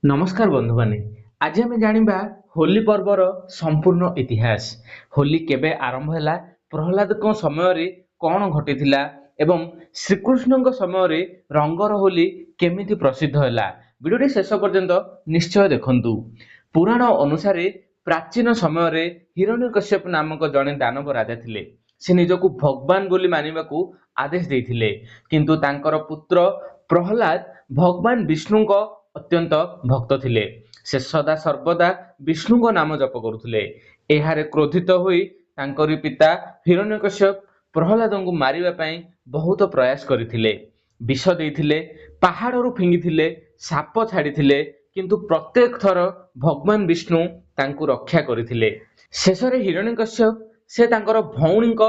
नमस्कार बंधु माने आज आम जानिबा होली पर्वर संपूर्ण इतिहास। होली केबे आरंभ हैला, प्रहलाद को समय रे कौन घटिथिला एवं श्रीकृष्ण समय रे रंगर होली केमिति प्रसिद्ध हैला। वीडियोटी शेष पर्यंत निश्चय देखंतु। पुराण अनुसारे प्राचीन समय रे हिरण्यकश्यप नामक जने दानव राजा थिले। से निजको भगवान बोली मानिबाकू आदेश देथिले, किंतु तांकर पुत्र प्रहलाद भगवान विष्णुଙ୍କ अत्यंत भक्त थिले। से सदा सर्वदा विष्णुଙ୍କ नाम जप करुथिले। एहारे क्रोधित होई तांकरी पिता हिरण्यकश्यप प्रहलादଙ୍କୁ मारिबा ପାଇଁ बहुत प्रयास କରିଥିଲେ। विष ଦେଇଥିଲେ, ପାହାଡ଼ରୁ ଫିଙ୍ଗିଥିଲେ, ସାପ ଛାଡ଼ିଥିଲେ, କିନ୍ତୁ ପ୍ରତ୍ୟେକ ଥର ଭଗବାନ ବିଷ୍ଣୁ ତାଙ୍କୁ ରକ୍ଷା କରିଥିଲେ। ଶେଷରେ ହିରଣ୍ୟକଶ୍ୟପ ସେ ତାଙ୍କର ଭଉଣୀଙ୍କ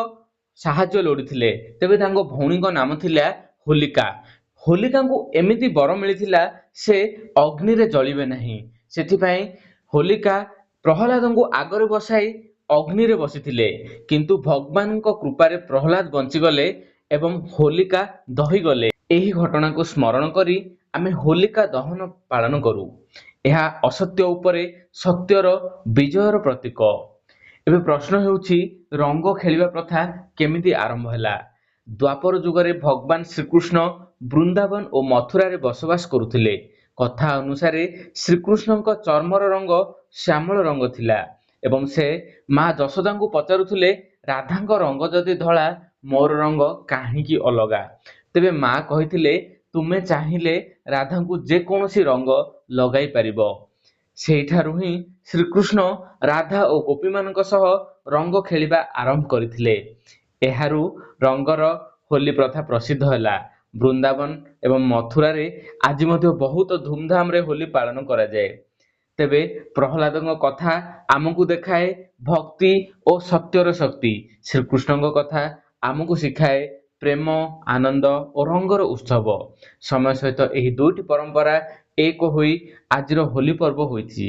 ସାହାଯ୍ୟ ଲୋଡ଼ିଥିଲେ। ତେବେ ତାଙ୍କ ଭଉଣୀଙ୍କ ନାମ ଥିଲା ହୋଲିକା। ହୋଲିକାଙ୍କୁ ଏମିତି ବର ମିଳିଥିଲା ସେ ଅଗ୍ନିରେ ଜଳିବେ ନାହିଁ। ସେଥିପାଇଁ ହୋଲିକା ପ୍ରହଲାଦଙ୍କୁ ଆଗରେ ବସାଇ ଅଗ୍ନିରେ ବସିଥିଲେ, କିନ୍ତୁ ଭଗବାନଙ୍କ କୃପାରେ ପ୍ରହଲାଦ ବଞ୍ଚିଗଲେ ଏବଂ ହୋଲିକା ଦହିଗଲେ। ଏହି ଘଟଣାକୁ ସ୍ମରଣ କରି ଆମେ ହୋଲିକା ଦହନ ପାଳନ କରୁ। ଏହା ଅସତ୍ୟ ଉପରେ ସତ୍ୟର ବିଜୟର ପ୍ରତୀକ। ଏବେ ପ୍ରଶ୍ନ ହେଉଛି, ରଙ୍ଗ ଖେଳିବା ପ୍ରଥା କେମିତି ଆରମ୍ଭ ହେଲା? ଦ୍ୱାପର ଯୁଗରେ ଭଗବାନ ଶ୍ରୀକୃଷ୍ଣ ବୃନ୍ଦାବନ ଓ ମଥୁରାରେ ବସବାସ କରୁଥିଲେ। କଥା ଅନୁସାରେ ଶ୍ରୀକୃଷ୍ଣଙ୍କ ଚର୍ମର ରଙ୍ଗ ଶ୍ୟାମଳ ରଙ୍ଗ ଥିଲା ଏବଂ ସେ ମା ଯଶୋଦାଙ୍କୁ ପଚାରୁଥିଲେ, ରାଧାଙ୍କ ରଙ୍ଗ ଯଦି ଧଳା, ମୋର ରଙ୍ଗ କାହିଁକି ଅଲଗା? ତେବେ ମା କହିଥିଲେ, ତୁମେ ଚାହିଁଲେ ରାଧାଙ୍କୁ ଯେକୌଣସି ରଙ୍ଗ ଲଗାଇ ପାରିବ। ସେଇଠାରୁ ହିଁ ଶ୍ରୀକୃଷ୍ଣ ରାଧା ଓ ଗୋପୀମାନଙ୍କ ସହ ରଙ୍ଗ ଖେଳିବା ଆରମ୍ଭ କରିଥିଲେ। ଏହାରୁ ରଙ୍ଗର ହୋଲି ପ୍ରଥା ପ୍ରସିଦ୍ଧ ହେଲା। ବୃନ୍ଦାବନ ଏବଂ ମଥୁରାରେ ଆଜି ମଧ୍ୟ ବହୁତ ଧୁମଧାମରେ ହୋଲି ପାଳନ କରାଯାଏ। ତେବେ ପ୍ରହଲାଦଙ୍କ କଥା ଆମକୁ ଦେଖାଏ ଭକ୍ତି ଓ ସତ୍ୟର ଶକ୍ତି। ଶ୍ରୀକୃଷ୍ଣଙ୍କ କଥା ଆମକୁ ଶିଖାଏ ପ୍ରେମ, ଆନନ୍ଦ ଓ ରଙ୍ଗର ଉତ୍ସବ। ସମୟ ସହିତ ଏହି ଦୁଇଟି ପରମ୍ପରା ଏକ ହୋଇ ଆଜିର ହୋଲି ପର୍ବ ହୋଇଛି।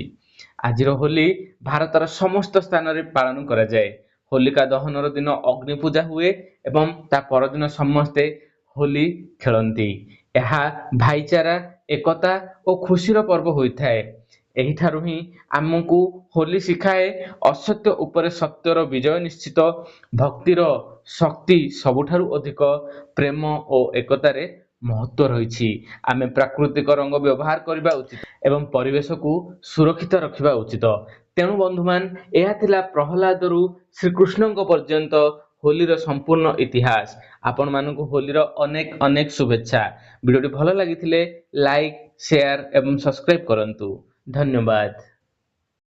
ଆଜିର ହୋଲି ଭାରତର ସମସ୍ତ ସ୍ଥାନରେ ପାଳନ କରାଯାଏ। ହୋଲିକା ଦହନର ଦିନ ଅଗ୍ନି ପୂଜା ହୁଏ ଏବଂ ତା ପରଦିନ ସମସ୍ତେ ହୋଲି ଖେଳନ୍ତି। ଏହା ଭାଇଚାରା, ଏକତା ଓ ଖୁସିର ପର୍ବ ହୋଇଥାଏ। ଏହିଠାରୁ ହିଁ ଆମକୁ ହୋଲି ଶିଖାଏ ଅସତ୍ୟ ଉପରେ ସତ୍ୟର ବିଜୟ ନିଶ୍ଚିତ, ଭକ୍ତିର ଶକ୍ତି ସବୁଠାରୁ ଅଧିକ, ପ୍ରେମ ଓ ଏକତାରେ ମହତ୍ତ୍ୱ ରହିଛି। ଆମେ ପ୍ରାକୃତିକ ରଙ୍ଗ ବ୍ୟବହାର କରିବା ଉଚିତ ଏବଂ ପରିବେଶକୁ ସୁରକ୍ଷିତ ରଖିବା ଉଚିତ। ତେଣୁ ବନ୍ଧୁମାନ, ଏହା ଥିଲା ପ୍ରହଲାଦରୁ ଶ୍ରୀକୃଷ୍ଣଙ୍କ ପର୍ଯ୍ୟନ୍ତ ହୋଲିର ସମ୍ପୂର୍ଣ୍ଣ ଇତିହାସ। ଆପଣମାନଙ୍କୁ ହୋଲିର ଅନେକ ଅନେକ ଶୁଭେଚ୍ଛା। ଭିଡ଼ିଓଟି ଭଲ ଲାଗିଥିଲେ ଲାଇକ୍, ସେୟାର ଏବଂ ସବସ୍କ୍ରାଇବ କରନ୍ତୁ। ଧନ୍ୟବାଦ।